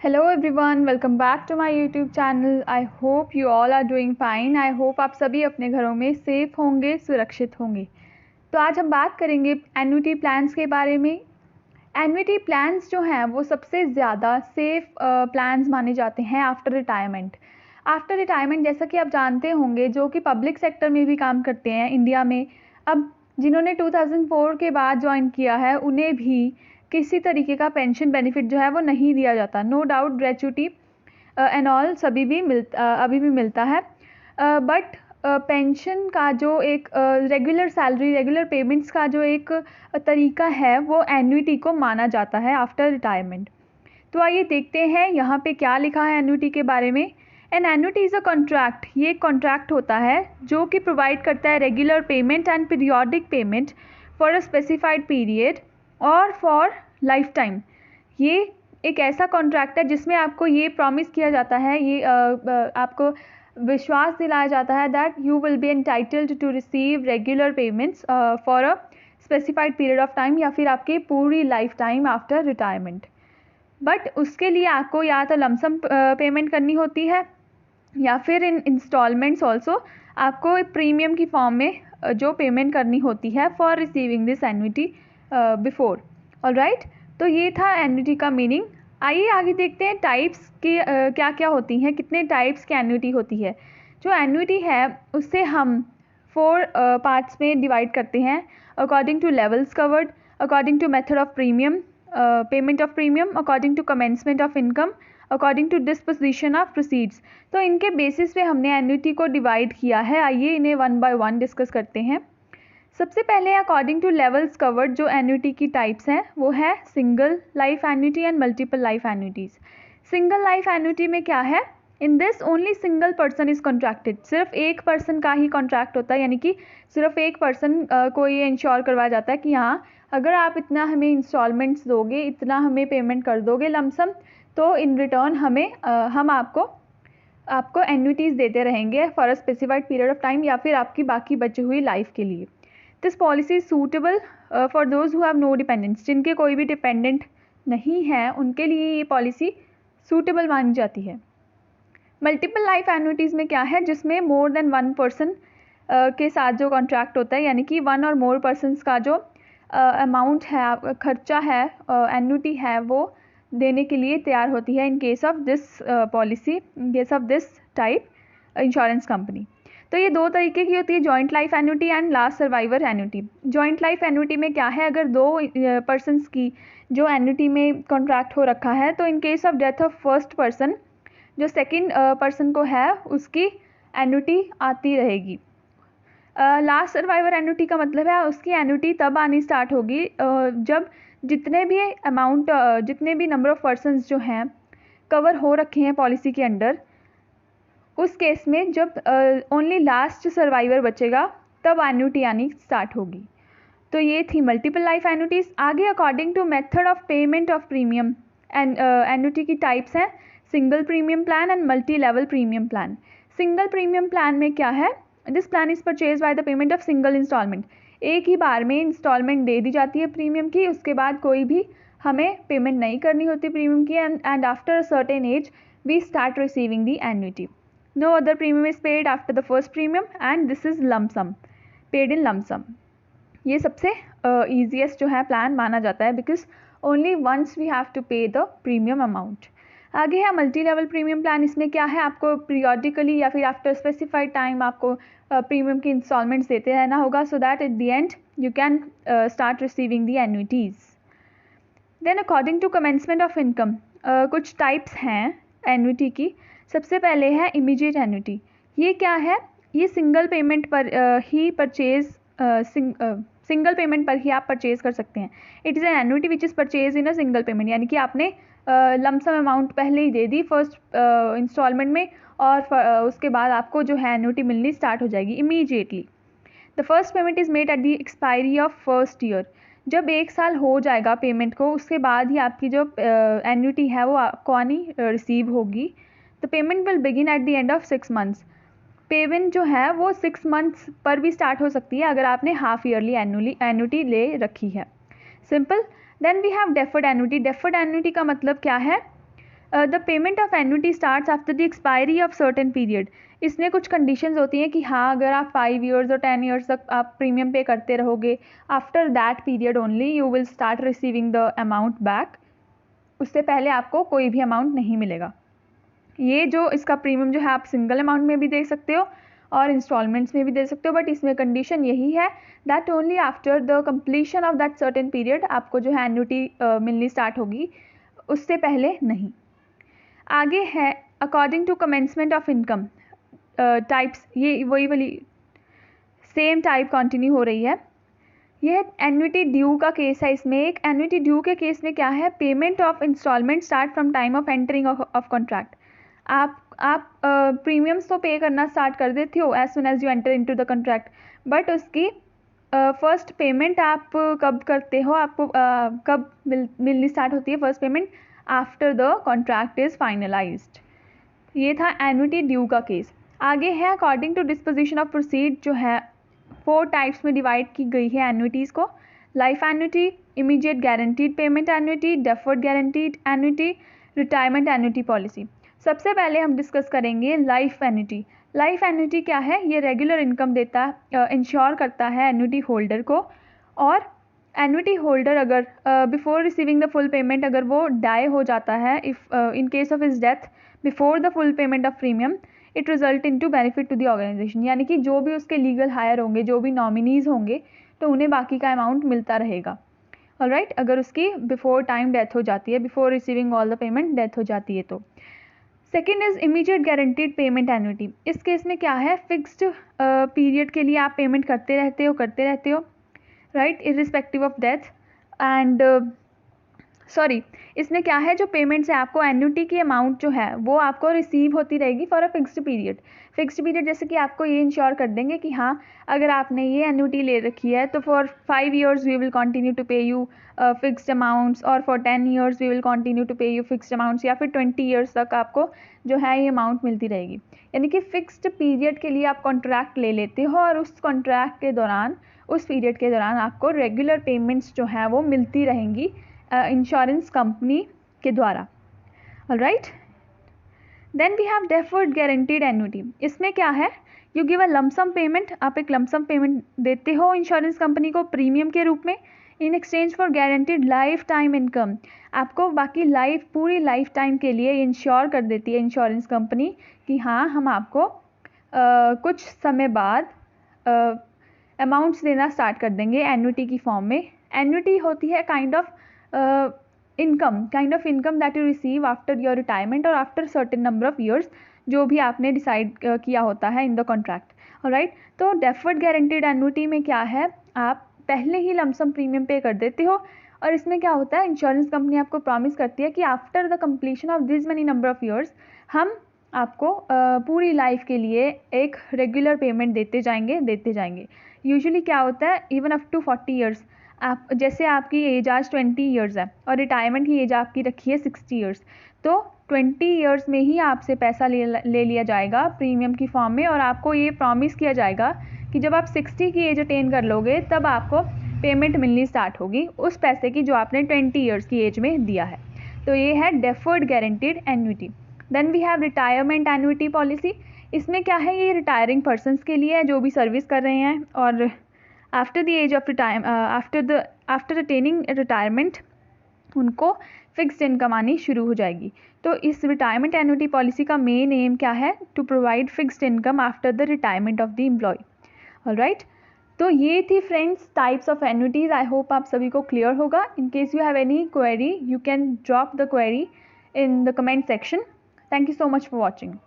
Hello everyone, welcome back to my YouTube channel. I hope you all are doing fine. I hope आप सभी अपने घरों में safe होंगे, सुरक्षित होंगे। तो आज हम बात करेंगे एन्युटी प्लान्स के बारे में। एन्युटी प्लान्स जो हैं वो सबसे ज़्यादा सेफ़ प्लान्स माने जाते हैं आफ्टर रिटायरमेंट। आफ्टर रिटायरमेंट जैसा कि आप जानते होंगे, जो कि पब्लिक सेक्टर में भी काम करते हैं इंडिया में, अब जिन्होंने 2004 के बाद ज्वाइन किया है उन्हें भी किसी तरीके का पेंशन बेनिफिट जो है वो नहीं दिया जाता। No doubt gratuity and all सभी भी अभी भी मिलता है, बट पेंशन का जो एक रेगुलर सैलरी, रेगुलर पेमेंट्स का जो एक तरीका है वो एन्युटी को माना जाता है आफ्टर रिटायरमेंट। तो आइए देखते हैं यहाँ पे क्या लिखा है एन्युटी के बारे में। An annuity is a contract. ये एक कॉन्ट्रैक्ट होता है जो कि प्रोवाइड करता है regular payment and periodic payment for a specified period और फॉर लाइफ टाइम। ये एक ऐसा कॉन्ट्रैक्ट है जिसमें आपको ये प्रॉमिस किया जाता है, ये आपको विश्वास दिलाया जाता है that you will be entitled to receive regular payments for a specified period of time, या फिर आपकी पूरी lifetime after retirement. But उसके लिए आपको या तो लमसम पेमेंट करनी होती है या फिर इन इंस्टॉलमेंट्स ऑल्सो आपको प्रीमियम की फॉर्म में जो पेमेंट करनी होती है for receiving this annuity before. Alright, तो ये था एन्युटी का मीनिंग। आइए आगे देखते हैं टाइप्स की क्या क्या होती हैं, कितने टाइप्स की एन्युटी होती है। जो एन्युटी है उससे हम 4 पार्ट्स में डिवाइड करते हैं, according to levels covered, according to method of premium payment of premium, according to commencement of income, according to disposition of proceeds. तो इनके बेसिस पे हमने एन्युटी को डिवाइड किया है। आइए इन्हें वन बाय वन डिस्कस करते हैं। सबसे पहले अकॉर्डिंग टू लेवल्स कवर्ड जो एन्युटी की टाइप्स हैं वो है single life annuity and multiple life annuities. Single life annuity में क्या है, in this only single person is contracted. सिर्फ एक पर्सन का ही कॉन्ट्रैक्ट होता है, यानी कि सिर्फ एक पर्सन को ये इंश्योर करवाया जाता है कि हाँ, अगर आप इतना हमें इंस्टॉलमेंट्स दोगे, इतना हमें पेमेंट कर दोगे लमसम, तो इन रिटर्न हम आपको एन्युटीज़ देते रहेंगे for a specified period of time, या फिर आपकी बाकी बची हुई लाइफ के लिए। This policy is suitable for those who have no dependents. जिनके कोई भी डिपेंडेंट नहीं है उनके लिए ये पॉलिसी सूटेबल मानी जाती है। मल्टीपल लाइफ एन्युटीज़ में क्या है, जिसमें मोर देन वन पर्सन के साथ जो कॉन्ट्रैक्ट होता है, यानी कि वन और मोर पर्सनस का जो अमाउंट है, खर्चा है, एन्युटी है, वो देने के लिए तैयार होती है इन case of this policy, in case of this type insurance company. तो ये दो तरीके की होती है, joint life annuity and last survivor annuity. Joint life annuity में क्या है, अगर दो पर्सनस की जो एन्युटी में कॉन्ट्रैक्ट हो रखा है, तो इन case of death of first person जो सेकंड पर्सन को है उसकी एन्युटी आती रहेगी। लास्ट सर्वाइवर एन्युटी का मतलब है उसकी एन्युटी तब आनी स्टार्ट होगी जब जितने भी अमाउंट, जितने भी नंबर ऑफ पर्सन्स जो हैं कवर हो रखे हैं पॉलिसी के अंडर, उस केस में जब ओनली लास्ट सर्वाइवर बचेगा तब एन्युटी आनी स्टार्ट होगी। तो ये थी मल्टीपल लाइफ एन्युटीज़। आगे according to method of payment of premium annuity की टाइप्स हैं single premium plan and multi level premium plan. Single premium plan में क्या है, this plan is purchase by the payment of single instalment. एक ही बार में instalment दे दी जाती है प्रीमियम की, उसके बाद कोई भी हमें पेमेंट नहीं करनी होती प्रीमियम की, and after a certain age we start receiving the annuity. No other premium is paid after the first premium and this is lump sum, paid in lump sum. ये सबसे ईजीएस्ट जो है प्लान माना जाता है, because only once we have to pay the premium amount. आगे है multi level premium plan. इसमें क्या है, आपको पीरियोडिकली या फिर आफ्टर स्पेसिफाइड टाइम आपको प्रीमियम की इंस्टॉलमेंट्स देते रहना होगा, so that at the end you can start receiving the annuities. Then according to commencement of income कुछ टाइप्स हैं एन्युटी की। सबसे पहले है इमीडिएट एन्युटी। ये क्या है, ये सिंगल पेमेंट पर ही परचेज सिंगल पेमेंट पर ही आप परचेज कर सकते हैं। It is an annuity which is purchase in a single payment, यानी कि आपने लमसम अमाउंट पहले ही दे दी फर्स्ट इंस्टॉलमेंट में, और उसके बाद आपको जो है एन्युटी मिलनी स्टार्ट हो जाएगी immediately. The first payment is made at the expiry of first year. जब 1 साल हो जाएगा पेमेंट को, उसके बाद ही आपकी जो एन्युटी है वो आपको आनी रिसीव होगी। The payment will begin eight the end of 6 months. Payment जो है वो 6 मंथ्स पर भी स्टार्ट हो सकती है अगर आपने हाफ ईयरली एन्युटी ले रखी है। Simple. Then we have deferred annuity. Deferred annuity का मतलब क्या है, the payment of annuity starts after the expiry of certain period. इसमें कुछ कंडीशंस होती हैं कि हाँ अगर आप 5 ईयर्स और 10 ईयर्स तक आप प्रीमियम पे करते रहोगे, after that period only you will start receiving the amount back. उससे पहले आपको कोई भी अमाउंट नहीं मिलेगा। ये जो इसका प्रीमियम जो है आप सिंगल अमाउंट में भी दे सकते हो और इंस्टॉलमेंट्स में भी दे सकते हो, बट इसमें कंडीशन यही है that only after the completion of that certain period आपको जो है एन्युटी मिलनी स्टार्ट होगी, उससे पहले नहीं। आगे है according to commencement of income types, ये वही वाली सेम टाइप कंटिन्यू हो रही है। यह एन्युटी ड्यू का केस है। इसमें एक एन्युटी ड्यू के केस में क्या है, payment of instalment start from time of entering of contract. आप प्रीमियम्स तो पे करना स्टार्ट कर देते हो as soon as you enter into the contract, but उसकी फर्स्ट पेमेंट आप कब करते हो, आपको कब मिलनी स्टार्ट होती है first payment, after the contract is finalised. ये था एन्युटी ड्यू का केस। आगे है according to disposition of proceed, जो है 4 टाइप्स में डिवाइड की गई है एन्युटीज़ को। Life annuity, immediate guaranteed payment annuity, deferred guaranteed annuity, retirement annuity policy. सबसे पहले हम डिस्कस करेंगे लाइफ एन्युटी। लाइफ एन्युटी क्या है, ये रेगुलर इनकम देता है, इंश्योर करता है एन्युटी होल्डर को। और एन्युटी होल्डर अगर before receiving the full payment अगर वो डाई हो जाता है, if in case of his death before the full payment of premium, it result in to benefit to the organisation. यानी कि जो भी उसके लीगल हायर होंगे, जो भी नॉमिनीज़ होंगे, तो उन्हें बाकी का अमाउंट मिलता रहेगा। ऑलराइट, अगर उसकी बिफोर टाइम डेथ हो जाती है, before receiving all the payment death हो जाती है तो। Second is immediate guaranteed payment annuity. इस केस में क्या है, फिक्स्ड पीरियड के लिए आप पेमेंट करते रहते हो right, irrespective of death. And इसमें क्या है, जो पेमेंट्स है आपको एन्युटी की अमाउंट जो है वो आपको रिसीव होती रहेगी for a fixed period. Fixed period जैसे कि आपको ये इंश्योर कर देंगे कि हाँ अगर आपने ये एन्युटी ले रखी है तो for 5 years we will continue to pay you fixed amounts, और for 10 years we will continue to pay you fixed amounts, या फिर 20 ईयर्स तक आपको जो है ये अमाउंट मिलती रहेगी। यानी कि फिक्स्ड पीरियड के लिए आप कॉन्ट्रैक्ट ले लेते हो और उस कॉन्ट्रैक्ट के दौरान, उस पीरियड के दौरान आपको रेगुलर पेमेंट्स जो हैं वो मिलती रहेंगी इंश्योरेंस कंपनी के द्वारा। Alright, then we have deferred guaranteed annuity. इसमें क्या है, you give a lump sum payment, आप एक लमसम पेमेंट देते हो इंश्योरेंस कंपनी को प्रीमियम के रूप में, in exchange for guaranteed life time income. आपको बाकी पूरी लाइफ टाइम के लिए इंश्योर कर देती है इंश्योरेंस कंपनी कि हाँ हम आपको कुछ समय बाद अमाउंट्स देना स्टार्ट कर देंगे एन्युटी की फॉर्म में। एन्युटी होती है kind of income that you receive after your retirement और after certain number of years, जो भी आपने डिसाइड किया होता है इन द कॉन्ट्रैक्ट। ऑलराइट, तो डेफर्ड गारंटीड एन्युटी में क्या है, आप पहले ही लमसम प्रीमियम पे कर देते हो, और इसमें क्या होता है, इंश्योरेंस कंपनी आपको प्रॉमिस करती है कि after the completion of this many number of years हम आपको पूरी लाइफ के लिए एक रेगुलर पेमेंट देते जाएंगे। यूजुअली क्या होता है, इवन अप टू 40 ईयर्स, आप जैसे आपकी एज आज 20 ईयर्स है और रिटायरमेंट की एज आपकी रखी है 60 ईयर्स, तो 20 ईयर्स में ही आपसे पैसा ले लिया जाएगा प्रीमियम की फॉर्म में, और आपको ये प्रॉमिस किया जाएगा कि जब आप 60 की एज अटेन कर लोगे तब आपको पेमेंट मिलनी स्टार्ट होगी उस पैसे की जो आपने 20 ईयर्स की एज में दिया है। तो ये है deferred guaranteed annuity. Then we have retirement annuity policy. इसमें क्या है, ये रिटायरिंग पर्सनस के लिए है जो भी सर्विस कर रहे हैं, और after the age of after attaining retirement उनको फिक्स्ड इनकम आनी शुरू हो जाएगी। तो इस रिटायरमेंट एन्युटी पॉलिसी का मेन एम क्या है, to provide fixed income after the retirement of the employ. Alright, तो ये थी friends types of annuities. I hope आप सभी को क्लियर होगा। In case you have any query, you can drop the query in the comment section. Thank you so much for watching.